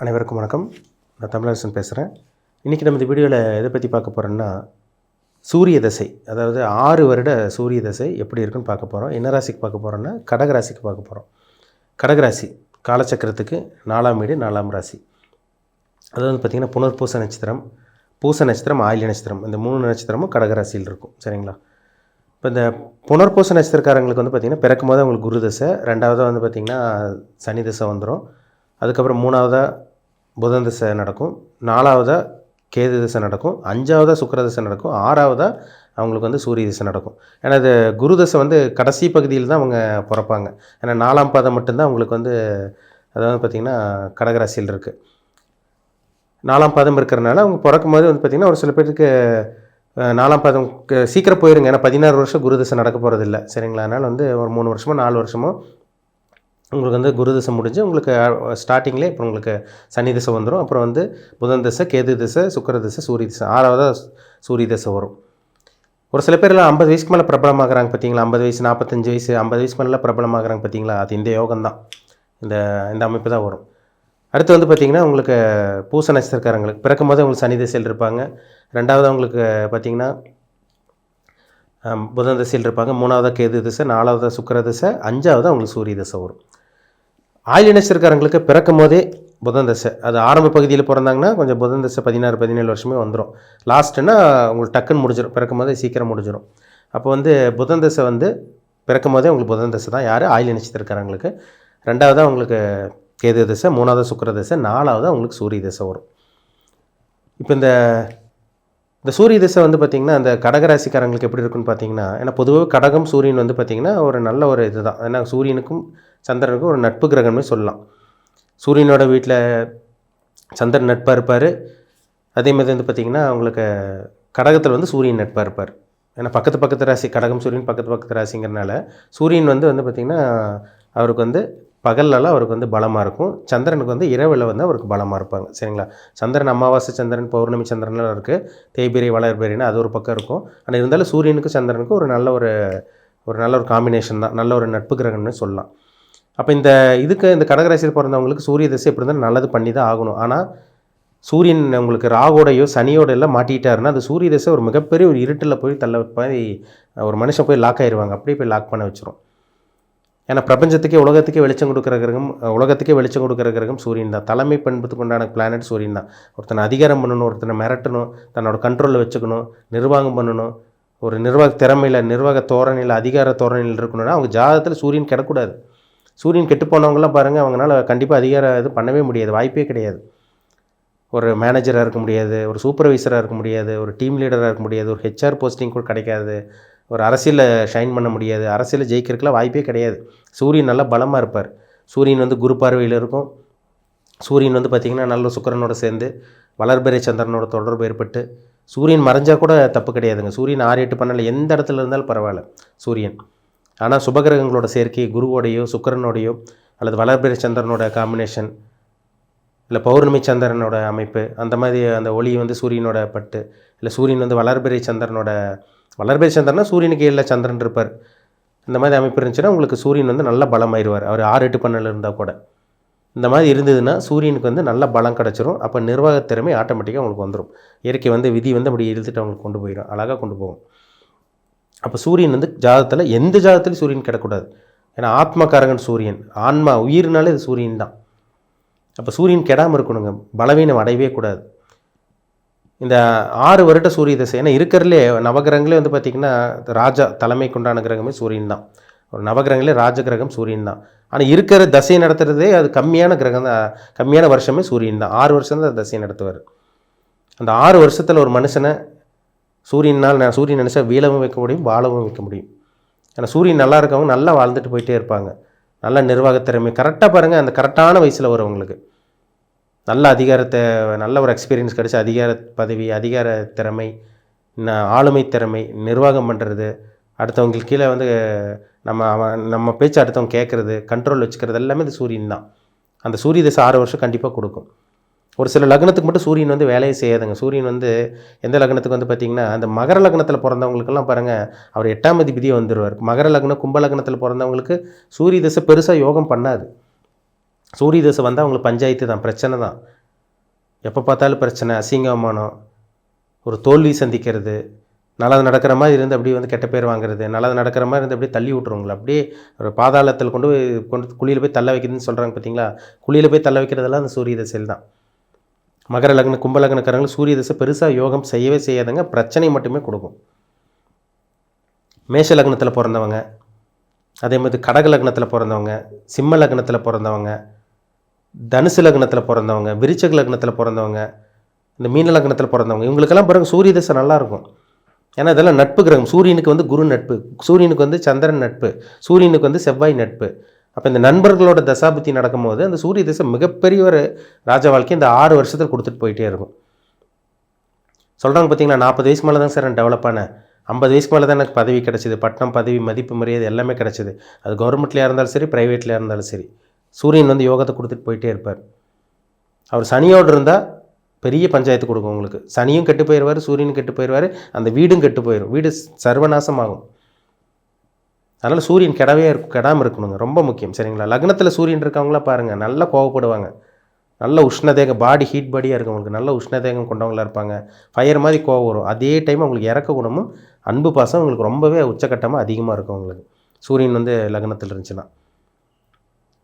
அனைவருக்கும் வணக்கம். நான் தமிழரசன் பேசுகிறேன். இன்றைக்கி நம்ம இந்த வீடியோவில் எதை பற்றி பார்க்க போகிறோம்னா, சூரிய தசை, அதாவது 6 வருட சூரிய தசை எப்படி இருக்குன்னு பார்க்க போகிறோம். என்ன ராசிக்கு பார்க்க போகிறோம்னா, கடகராசிக்கு பார்க்க போகிறோம். கடகராசி காலச்சக்கரத்துக்கு 4ஆம் வீடு 4ஆம் ராசி. அது வந்து பார்த்திங்கன்னா புனர்பூச நட்சத்திரம், பூச நட்சத்திரம், ஆயில்ய நட்சத்திரம், இந்த 3 நட்சத்திரமும் கடகராசியில் இருக்கும். சரிங்களா? இப்போ இந்த புனர்பூச நட்சத்திரக்காரங்களுக்கு வந்து பார்த்திங்கன்னா பிறக்கும் போது அவங்களுக்கு குரு தசை, 2வதாக வந்து பார்த்திங்கன்னா சனி தசை வந்துடும். அதுக்கப்புறம் 3வதாக புதன் தசை நடக்கும், 4வதாக கேது தசை நடக்கும், 5வதாக சுக்கிர தசை நடக்கும், 6வதாக அவங்களுக்கு வந்து சூரிய தசை நடக்கும். ஏன்னா இது குரு தசை வந்து கடைசி பகுதியில் தான் அவங்க பிறப்பாங்க. ஏன்னா 4ஆம் பாதம் மட்டும்தான் அவங்களுக்கு வந்து அதாவது பார்த்திங்கன்னா கடகராசியில் இருக்குது. 4ஆம் பாதம் இருக்கிறனால அவங்க பிறக்கும் போது வந்து பார்த்திங்கன்னா ஒரு சில பேருக்கு 4ஆம் பாதம் சீக்கிரம் போயிருங்க. ஏன்னா 16 வருஷம் குரு தசை நடக்க போகிறது இல்லை. சரிங்களா? அதனால் வந்து ஒரு 3 வருஷமோ 4 வருஷமோ உங்களுக்கு வந்து குரு தசை முடிஞ்சு உங்களுக்கு ஸ்டார்டிங்லேயே இப்போ உங்களுக்கு சனி தசை வந்துடும். அப்புறம் வந்து புதன் தசை, கேது தசை, சுக்கிர தசை, சூரிய தசை, 6வதாக சூரிய தசை வரும். ஒரு சில பேர்லாம் 50 வயசுக்கு மேலே பிரபலமாகறாங்க பார்த்தீங்களா? 50 வயசு, 45 வயசு, 50 வயசுக்கு மேலே பிரபலமாகறாங்க பார்த்தீங்களா? அது இந்த யோகம் தான், இந்த அமைப்பு தான் வரும். அடுத்து வந்து பார்த்திங்கன்னா உங்களுக்கு பூச நட்சத்திரக்காரங்களுக்கு பிறக்கும் போது அவங்களுக்கு சனி தசையில் இருப்பாங்க. 2வது அவங்களுக்கு பார்த்திங்கன்னா புதன் தசையில் இருப்பாங்க. 3வதாக கேது தசை, 4வதாக சுக்கிர தசை, 5வதாக அவங்களுக்கு சூரிய தசை வரும். ஆயில்ய நட்சத்திரக்காரங்களுக்கு பிறக்கும் போதே புதன் தசை, அது ஆரம்ப பகுதியில் பிறந்தாங்கன்னா கொஞ்சம் புதன் தசை 16-17 வருஷமே வந்துடும். லாஸ்ட்டுன்னா உங்களுக்கு டக்குன்னு முடிஞ்சிடும், பிறக்கும் போதே சீக்கிரம் முடிஞ்சிடும். அப்போ வந்து புதன் தசை வந்து பிறக்கும் போதே உங்களுக்கு புதன் தசை தான் யார் ஆயில்ய நட்சத்திரக்காரங்களுக்கு. 2வதாக உங்களுக்கு கேது தசை, 3வதாக சுக்கிர தசை, 4வதாக உங்களுக்கு சூரிய தசை வரும். இப்போ இந்த சூரிய தசை வந்து பார்த்திங்கன்னா அந்த கடகராசிக்காரங்களுக்கு எப்படி இருக்குன்னு பார்த்தீங்கன்னா, ஏன்னா பொதுவாக கடகம் சூரியன் வந்து பார்த்திங்கன்னா ஒரு நல்ல ஒரு இது தான். ஏன்னா சூரியனுக்கும் சந்திரனுக்கும் ஒரு நட்பு கிரகம்னு சொல்லலாம். சூரியனோட வீட்டில் சந்திரன் நட்பாக இருப்பார். அதேமாதிரி வந்து பார்த்திங்கன்னா உங்களுக்கு கடகத்தில் வந்து சூரியன் நட்பாக இருப்பார். ஏன்னா பக்கத்து ராசி, கடகம் சூரியன் பக்கத்து ராசிங்கிறனால சூரியன் வந்து பார்த்திங்கன்னா அவருக்கு வந்து பகல்லலாம் அவருக்கு வந்து பலமாக இருக்கும். சந்திரனுக்கு வந்து இரவில் வந்து அவருக்கு பலமாக இருப்பாங்க. சரிங்களா? சந்திரன் அமாவாசை சந்திரன், பௌர்ணமி சந்திரன்லாம் இருக்குது. தேய்பிரை வளர்பிரைன்னு அது ஒரு பக்கம் இருக்கும். ஆனால் இருந்தாலும் சூரியனுக்கும் சந்திரனுக்கும் ஒரு நல்ல ஒரு காம்பினேஷன் தான், நல்ல ஒரு நட்பு கிரகம்னு சொல்லலாம். அப்போ இந்த கடகராசியில் பிறந்தவங்களுக்கு சூரிய தசை எப்படி இருந்தாலும் நல்லது பண்ணி தான் ஆகணும். ஆனால் சூரியன் உங்களுக்கு ராகோடையோ சனியோட எல்லாம் மாட்டிக்கிட்டாருன்னா அந்த சூரிய தசை ஒரு மிகப்பெரிய ஒரு இருட்டில் போய் ஒரு மனுஷன் போய் லாக் ஆயிடுவாங்க. அப்படியே போய் லாக் பண்ண வச்சிரும். ஏன்னா உலகத்துக்கே வெளிச்சம் கொடுக்குற கிரகம் சூரியன் தான். தலைமை பண்புக்கு உண்டான பிளானட் சூரியன் தான். ஒருத்தனை அதிகாரம் பண்ணணும், ஒருத்தனை மிரட்டணும், தன்னோட கண்ட்ரோலில் வச்சுக்கணும், நிர்வாகம் பண்ணணும், ஒரு நிர்வாக திறமையில், நிர்வாக தோரணையில், அதிகார தோரணையில் இருக்கணும்னா அவங்க ஜாதகத்தில் சூரியன் கிடக்கூடாது. சூரியன் கெட்டு போனவங்களாம் பாருங்கள், அவங்களால கண்டிப்பாக அதிகாரம் இது பண்ணவே முடியாது, வாய்ப்பே கிடையாது. ஒரு மேனேஜராக இருக்க முடியாது, ஒரு சூப்பர்வைசராக இருக்க முடியாது, ஒரு டீம் லீடராக இருக்க முடியாது, ஒரு ஹெச்ஆர் போஸ்டிங் கூட கிடைக்காது, ஒரு அரசியலில் ஷைன் பண்ண முடியாது, அரசியலில் ஜெயிக்கிறதுக்குலாம் வாய்ப்பே கிடையாது. சூரியன் நல்லா பலமாக இருப்பார். சூரியன் வந்து குரு பார்வையில் இருக்கும். சூரியன் வந்து பார்த்திங்கன்னா நல்ல சுக்கிரனோட சேர்ந்து வளர்பிறை சந்திரனோட தொடர்பு ஏற்பட்டு சூரியன் மறைஞ்சால் கூட தப்பு கிடையாதுங்க. சூரியன் 6-8 பண்ணல எந்த இடத்துல இருந்தாலும் பரவாயில்ல சூரியன். ஆனால் சுபகிரகங்களோட சேர்க்கை குருவோடையோ சுக்கிரனோடையோ அல்லது வளர்பிறை சந்திரனோட காம்பினேஷன் இல்லை பௌர்ணமி சந்திரனோட அமைப்பு, அந்த மாதிரி அந்த ஒளி வந்து சூரியனோட பட்டு, இல்லை சூரியன் வந்து வளர்பிறை சந்திரனா சூரியனுக்கு கீழே சந்திரன் இருப்பார், இந்த மாதிரி அமைப்பு இருந்துச்சுன்னா உங்களுக்கு சூரியன் வந்து நல்ல பலமாயிருவார். அவர் 6-8 பண்ணல இருந்தால் கூட இந்த மாதிரி இருந்ததுன்னா சூரியனுக்கு வந்து நல்ல பலம் கிடச்சிரும். அப்போ நிர்வாகத் திறமை ஆட்டோமேட்டிக்காக உங்களுக்கு வந்துடும். இயற்கை வந்து விதி வந்து அப்படி இழுத்துட்டு அவங்களுக்கு கொண்டு போயிடும், அழகாக கொண்டு போகும். அப்போ சூரியன் வந்து ஜாதகத்தில் எந்த ஜாதகத்துலையும் சூரியன் கிடக்கூடாது. ஏன்னா ஆத்மகாரகன் சூரியன், ஆன்மா உயிர்னாலே இது சூரியன் தான். அப்போ சூரியன் கெடாமல் இருக்கணுங்க, பலவீனம் அடையவே கூடாது. இந்த 6 வருட சூரிய தசை, ஏன்னா இருக்கிறதுலே நவகிரகங்களே வந்து பார்த்திங்கன்னா ராஜா தலைமைக்கு உண்டான கிரகமே சூரியன் தான். ஒரு நவகிரகங்களே ராஜ கிரகம் சூரியன் தான். ஆனால் இருக்கிற தசையை நடத்துகிறதே அது கம்மியான கிரகம் தான், கம்மியான வருஷமே சூரியன் தான். 6 வருஷம் தான் தசையை நடத்துவார். அந்த 6 வருஷத்தில் ஒரு மனுஷனை சூரியன் நினச்சா வீழவும் வைக்க முடியும், வாழவும் வைக்க முடியும். ஏன்னா சூரியன் நல்லா இருக்கவங்க நல்லா வாழ்ந்துட்டு போயிட்டே இருப்பாங்க. நல்ல நிர்வாகத்திறமை கரெக்டாக பாருங்கள், அந்த கரெக்டான வயசில் வரவங்களுக்கு நல்ல அதிகாரத்தை, நல்ல ஒரு எக்ஸ்பீரியன்ஸ் கிடச்சி அதிகார பதவி, அதிகார திறமை, ஆளுமை திறமை, நிர்வாகம் பண்ணுறது, அடுத்தவங்களுக்கு கீழே வந்து நம்ம பேச்சு அடுத்தவங்க கேட்குறது, கண்ட்ரோல் வச்சுக்கிறது எல்லாமே இந்த சூரியன் தான். அந்த சூரிய தசை 6 வருஷம் கண்டிப்பாக கொடுக்கும். ஒரு சில லக்னத்துக்கு மட்டும் சூரியன் வந்து வேலையை செய்யாதுங்க. சூரியன் வந்து எந்த லக்னத்துக்கு வந்து பார்த்திங்கன்னா அந்த மகர லக்னத்தில் பிறந்தவங்களுக்கெல்லாம் பாருங்கள் அவர் 8ஆம் அதிபதியே வந்துடுவார். மகர லக்னம் கும்ப லக்னத்தில் பிறந்தவங்களுக்கு சூரிய தசை பெருசாக யோகம் பண்ணாது. சூரிய தசை வந்தால் அவங்களுக்கு பஞ்சாயத்து தான், பிரச்சனை தான். எப்போ பார்த்தாலும் பிரச்சனை, அசிங்கமானம், ஒரு தோல்வி சந்திக்கிறது, நல்லது நடக்கிற மாதிரி இருந்து அப்படியே வந்து கெட்ட பேர் வாங்குறது, நல்லது நடக்கிற மாதிரி இருந்து அப்படியே தள்ளி விட்ருவங்களா, அப்படியே ஒரு பாதாளத்தில் கொண்டு குழியில் போய் தள்ள வைக்கிறதுன்னு சொல்கிறாங்க பார்த்தீங்களா. குழியில் போய் தள்ள வைக்கிறதெல்லாம் அந்த சூரிய தசையில் தான். மகர லக்ன கும்ப லக்னக்காரங்களுக்கு சூரிய தசை பெருசாக யோகம் செய்யவே செய்யாதுங்க, பிரச்சனை மட்டுமே கொடுக்கும். மேஷ லக்னத்தில் பிறந்தவங்க, அதே மாதிரி கடக லக்னத்தில் பிறந்தவங்க, சிம்ம லக்னத்தில் பிறந்தவங்க, தனுசு லக்னத்தில் பிறந்தவங்க, விருச்சக லக்னத்தில் பிறந்தவங்க, இந்த மீன லக்னத்தில் பிறந்தவங்க, இவங்களுக்கெல்லாம் பிறகு சூரிய தசை நல்லாயிருக்கும். ஏன்னா இதெல்லாம் நட்பு கிரகம். சூரியனுக்கு வந்து குரு நட்பு, சூரியனுக்கு வந்து சந்திரன் நட்பு, சூரியனுக்கு வந்து செவ்வாய் நட்பு. அப்போ இந்த நண்பர்களோட தசாபுத்தி நடக்கும்போது அந்த சூரிய தசை மிகப்பெரிய ஒரு ராஜ வாழ்க்கை இந்த 6 வருஷத்தில் கொடுத்துட்டு போயிட்டே இருக்கும். சொல்கிறாங்க பார்த்தீங்களா, 40 வயசுக்கு மேலே தான் சார் நான் டெவலப் ஆனேன், 50 வயசுக்கு மேலே தான் எனக்கு பதவி கிடச்சிது, பட்டம் பதவி மதிப்பு மரியாதை எல்லாமே கிடச்சிது. அது கவர்மெண்ட்லேயே இருந்தாலும் சரி, ப்ரைவேட்லேயே இருந்தாலும் சரி, சூரியன் வந்து யோகத்தை கொடுத்துட்டு போயிட்டே இருப்பார். அவர் சனியோடு இருந்தால் பெரிய பஞ்சாயத்து கொடுக்கும் உங்களுக்கு. சனியும் கெட்டு போயிடுவார், சூரியனும் கெட்டு போயிடுவார், அந்த வீடும் கெட்டு போயிடும், வீடு சர்வநாசமாகும். அதனால் சூரியன் கெடாமல் இருக்கணுங்க, ரொம்ப முக்கியம். சரிங்களா. லக்னத்தில் சூரியன் இருக்கவங்களாம் பாருங்கள், நல்லா கோவப்படுவாங்க, நல்ல உஷ்ணதேகம், பாடி ஹீட் பாடியாக இருக்கவங்களுக்கு நல்ல உஷ்ணதேகம் கொண்டவங்களாக இருப்பாங்க, ஃபயர் மாதிரி கோவம் வரும். அதே டைம் அவங்களுக்கு இறக்க குணமும் அன்பு பாசம் உங்களுக்கு ரொம்பவே உச்சக்கட்டமாக அதிகமாக இருக்கும் உங்களுக்கு, சூரியன் வந்து லக்னத்தில் இருந்துச்சுன்னா.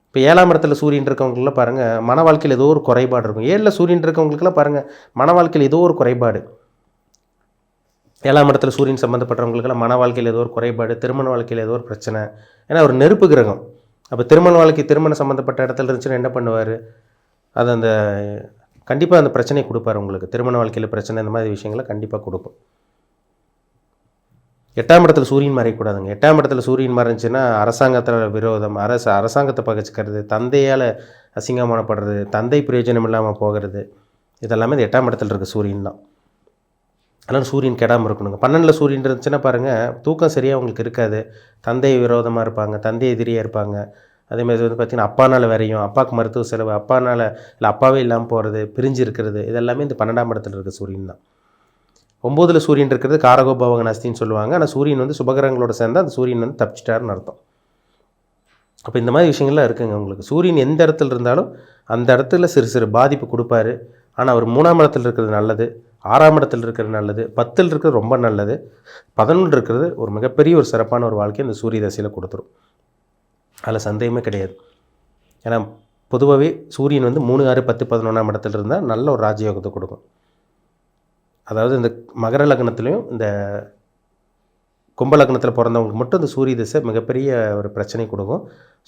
இப்போ 7ஆம் இடத்துல சூரியன் இருக்கவங்களுக்குலாம் பாருங்கள், மன வாழ்க்கையில் ஏதோ ஒரு குறைபாடு இருக்கும். 7ல் சூரியன் இருக்கவங்களுக்குலாம் பாருங்கள், மன வாழ்க்கையில் ஏதோ ஒரு குறைபாடு. 7ஆம் இடத்துல சூரியன் சம்மந்தப்பட்டவங்களுக்கெல்லாம் மன வாழ்க்கையில் ஏதோ ஒரு குறைபாடு, திருமண வாழ்க்கையில் ஏதோ ஒரு பிரச்சனை. ஏன்னா ஒரு நெருப்பு கிரகம். அப்போ திருமணம் சம்மந்தப்பட்ட இடத்துல இருந்துச்சுன்னா என்ன பண்ணுவார், அது அந்த கண்டிப்பாக அந்த பிரச்சனையை கொடுப்பார் உங்களுக்கு. திருமண வாழ்க்கையில் பிரச்சனை, இந்த மாதிரி விஷயங்களை கண்டிப்பாக கொடுக்கும். 8ஆம் இடத்துல சூரியன் மறையக்கூடாதுங்க. 8ஆம் இடத்துல சூரியன் மறைஞ்சுன்னா அரசாங்கத்தில் விரோதம், அரசாங்கத்தை பகைச்சிக்கிறது, தந்தையால் அசிங்கமானப்படுறது, தந்தை பிரயோஜனம் இல்லாமல் போகிறது, இதெல்லாமே இந்த 8ஆம் இடத்துல இருக்க சூரியன் தான். அதனால் சூரியன் கெடாமல் இருக்கணுங்க. 12ல் சூரியன் இருந்துச்சுன்னா பாருங்கள், தூக்கம் சரியாக அவங்களுக்கு இருக்காது, தந்தை விரோதமாக இருப்பாங்க, தந்தை எதிரியாக இருப்பாங்க. அதேமாதிரி வந்து பார்த்திங்கன்னா அப்பானால் வரையும், அப்பாவுக்கு மருத்துவ செலவு, அப்பானால் இல்லை அப்பாவே இல்லாமல் போகிறது, பிரிஞ்சு இருக்கிறது, இதெல்லாமே இந்த 12ஆம் இடத்துல இருக்க சூரியன் தான். 9ல் சூரியன் இருக்கிறது காரகோபவக நாஸ்தின்னு சொல்லுவாங்க. ஆனால் சூரியன் வந்து சுபகிரகங்களோட சேர்ந்தால் அந்த சூரியன் வந்து தப்பிச்சிட்டாருன்னு அர்த்தம். அப்போ இந்த மாதிரி விஷயங்கள்லாம் இருக்குங்க உங்களுக்கு. சூரியன் எந்த இடத்துல இருந்தாலும் அந்த இடத்துல சிறு சிறு பாதிப்பு கொடுப்பாரு. ஆனால் அவர் 3ஆம் இடத்துல இருக்கிறது நல்லது, 6ஆம் இடத்துல இருக்கிறது நல்லது, 10ல் இருக்கிறது ரொம்ப நல்லது, 11 இருக்கிறது ஒரு மிகப்பெரிய ஒரு சிறப்பான ஒரு வாழ்க்கையை இந்த சூரிய தசையில் கொடுத்துரும். அதில் சந்தேகமே கிடையாது. ஏன்னா பொதுவாகவே சூரியன் வந்து 3, 6, 10, 11ஆம் இடத்துல இருந்தால் நல்ல ஒரு ராஜயோகத்தை கொடுக்கும். அதாவது இந்த மகர லக்னத்துலேயும் இந்த கும்ப லக்னத்தில் பிறந்தவங்களுக்கு மட்டும் இந்த சூரிய திசை மிகப்பெரிய ஒரு பிரச்சனை கொடுக்கும்,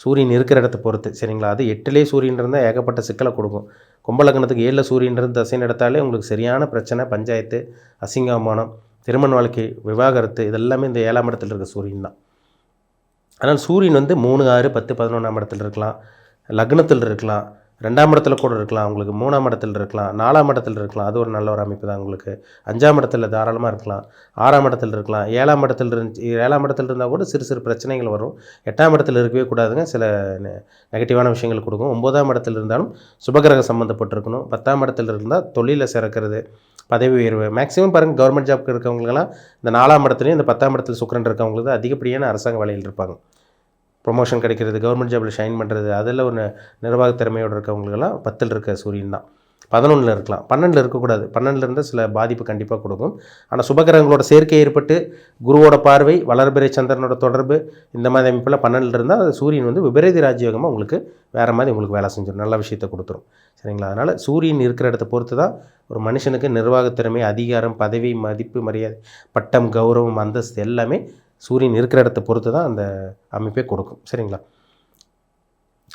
சூரியன் இருக்கிற இடத்த பொறுத்து. சரிங்களா. அது 8லே சூரியன் இருந்தால் ஏகப்பட்ட சிக்கலை கொடுக்கும். கும்ப லக்னத்துக்கு 7ல் சூரியன் இருந்து தசை நடத்தாலே உங்களுக்கு சரியான பிரச்சனை, பஞ்சாயத்து, அசிங்கமானம், திருமண வாழ்க்கை, விவாகரத்து, இதெல்லாமே இந்த 7ஆம் இடத்துல இருக்க சூரியன் தான். அதனால் சூரியன் வந்து 3, 6, 10, 11ஆம் இடத்துல இருக்கலாம், லக்னத்தில் இருக்கலாம், 2ஆம் இடத்துல கூட இருக்கலாம், உங்களுக்கு 3ஆம் இடத்துல இருக்கலாம், 4ஆம் இடத்துல இருக்கலாம், அது ஒரு நல்ல ஒரு அமைப்பு தான் உங்களுக்கு. 5ஆம் இடத்துல தாராளமாக இருக்கலாம், 6ஆம் இடத்துல இருக்கலாம், 7ஆம் இடத்துல இருந்துச்சு. 7ஆம் இடத்துல இருந்தால் கூட சிறு சிறு பிரச்சனைகள் வரும். 8ஆம் இடத்துல இருக்கவே கூடாதுங்க, சில நெகட்டிவான விஷயங்கள் கொடுக்கும். 9ஆம் இடத்துல இருந்தாலும் சுபகிரகம் சம்மந்தப்பட்டிருக்கணும். 10ஆம் இடத்துல இருந்தால் தொழிலில் சிறக்கிறது, பதவி உயர்வு. மேக்ஸிமம் பாருங்கள், கவர்மெண்ட் ஜாப்க்கு இருக்கவங்களுக்கெல்லாம் இந்த 4ஆம் இடத்துலையும் இந்த 10ஆம் இடத்துல சுக்கிரன் இருக்கவங்களுக்கு அதிகப்படியான அரசாங்க வேலையில் இருப்பாங்க. ப்ரொமோஷன் கிடைக்கிறது, கவர்மெண்ட் ஜாபில் ஷைன் பண்ணுறது, அதில் ஒரு நிர்வாக திறமையோடு இருக்கவங்களுக்கெல்லாம் 10ல் இருக்க சூரியன் தான். 11ல் இருக்கலாம், 12ல் இருக்கக்கூடாது. 12ல் இருந்தால் சில பாதிப்பு கண்டிப்பாக கொடுக்கும். ஆனால் சுபகிரகங்களோட சேர்க்கை ஏற்பட்டு குருவோட பார்வை, வளர்பிறை சந்திரனோட தொடர்பு, இந்த மாதிரி அமைப்பில் 12ல் இருந்தால் அது சூரியன் வந்து விபரீத ராஜயோகமாக உங்களுக்கு வேறு மாதிரி உங்களுக்கு வேலை செஞ்சிடும், நல்ல விஷயத்தை கொடுத்துரும். சரிங்களா. அதனால் சூரியன் இருக்கிற இடத்த பொறுத்து தான் ஒரு மனுஷனுக்கு நிர்வாகத்திறமை, அதிகாரம், பதவி, மதிப்பு, மரியாதை, பட்டம், கௌரவம், அந்தஸ்து எல்லாமே சூரியன் இருக்கிற இடத்த பொறுத்து தான் அந்த அமைப்பே கொடுக்கும். சரிங்களா.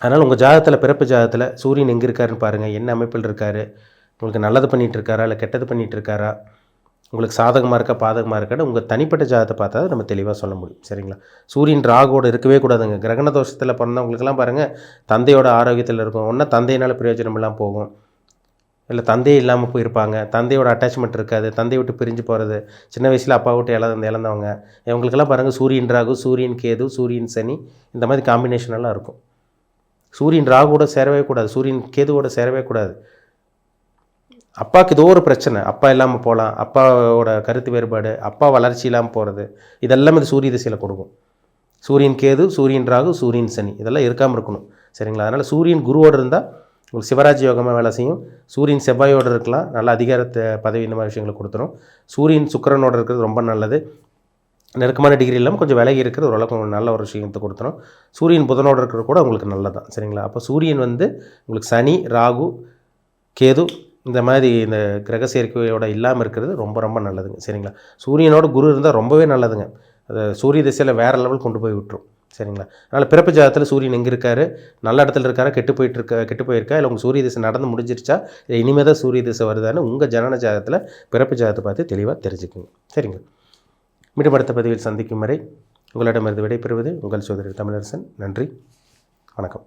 அதனால் உங்கள் ஜாதகத்தில், பிறப்பு ஜாதகத்தில் சூரியன் எங்கே இருக்காருன்னு பாருங்கள், என்ன அமைப்பில் இருக்கார், உங்களுக்கு நல்லது பண்ணிகிட்டு இருக்காரா இல்லை கெட்டது பண்ணிகிட்டு இருக்காரா, உங்களுக்கு சாதகமாக இருக்கா பாதகமாக இருக்கான்னு உங்கள் தனிப்பட்ட ஜாதகத்தை பார்த்தா நம்ம தெளிவாக சொல்ல முடியும். சரிங்களா. சூரியன் ராகுவோடு இருக்கவே கூடாதுங்க. கிரகண தோஷத்தில் பிறந்தவங்களுக்கெல்லாம் பாருங்கள், தந்தையோட ஆரோக்கியத்தில் இருக்கும், ஒன்றா தந்தையினால் பிரயோஜனம் எல்லாம் போகும், இல்லை தந்தையே இல்லாமல் போயிருப்பாங்க, தந்தையோட அட்டாச்மெண்ட் இருக்காது, தந்தையை விட்டு பிரிஞ்சு போகிறது, சின்ன வயசில் அப்பா விட்டு இழந்தவங்க, இவங்களுக்கெல்லாம் பாருங்கள் சூரியன் ராகு, சூரியன் கேது, சூரியன் சனி, இந்த மாதிரி காம்பினேஷனெல்லாம் இருக்கும். சூரியன் ராகுவோட சேரவே கூடாது, சூரியன் கேதுவோட சேரவே கூடாது. அப்பாவுக்கு ஏதோ ஒரு பிரச்சனை, அப்பா இல்லாமல் போகலாம், அப்பாவோட கருத்து வேறுபாடு, அப்பா வளர்ச்சி இல்லாமல் போகிறது, இதெல்லாம் இந்த சூரிய திசையில் கொடுக்கும். சூரியன் கேது, சூரியன் ராகு, சூரியன் சனி, இதெல்லாம் இருக்காமல் இருக்கணும். சரிங்களா. அதனால் சூரியன் குருவோடு இருந்தால் உங்களுக்கு சிவராஜ் யோகமாக வேலை செய்யும். சூரியன் செவ்வாயோடு இருக்கலாம், நல்ல அதிகாரத்தை பதவி இந்த மாதிரி விஷயங்களை கொடுத்துரும். சூரியன் சுக்கிரனோடு இருக்கிறது ரொம்ப நல்லது. நெருக்கமான டிகிரி இல்லாமல் கொஞ்சம் விலகி இருக்கிறது ஓரளவுக்கு நல்ல ஒரு விஷயத்தை கொடுத்துரும். சூரியன் புதனோடு இருக்கிறது கூட உங்களுக்கு நல்லது தான், சரிங்களா. அப்போ சூரியன் வந்து உங்களுக்கு சனி, ராகு, கேது இந்த மாதிரி இந்த கிரக சேர்க்கையோட இல்லாமல் இருக்கிறது ரொம்ப ரொம்ப நல்லதுங்க, சரிங்களா. சூரியனோட குரு இருந்தால் ரொம்பவே நல்லதுங்க. அது சூரிய திசையில் வேறு லெவல் கொண்டு போய் விட்டுரும், சரிங்களா. அதனால் பிறப்பு ஜாதகத்தில் சூரியன் எங்கே இருக்கார், நல்ல இடத்துல இருக்காரா, கெட்டு போயிருக்கா, இல்லை உங்கள் சூரிய திசை நடந்து முடிஞ்சிருச்சா, இல்லை இனிமேல் தான் சூரிய திசை வருதான்னு உங்கள் ஜனன ஜாதகத்தில் பிறப்பு ஜாதகத்தை பார்த்து தெளிவாக தெரிஞ்சுக்குங்க, சரிங்க. மீண்டும் அடுத்த பதிவில் சந்திக்கும் வரை உங்களிடமிருந்து விடைபெறுவது உங்கள் சோதரர் தமிழரசன். நன்றி, வணக்கம்.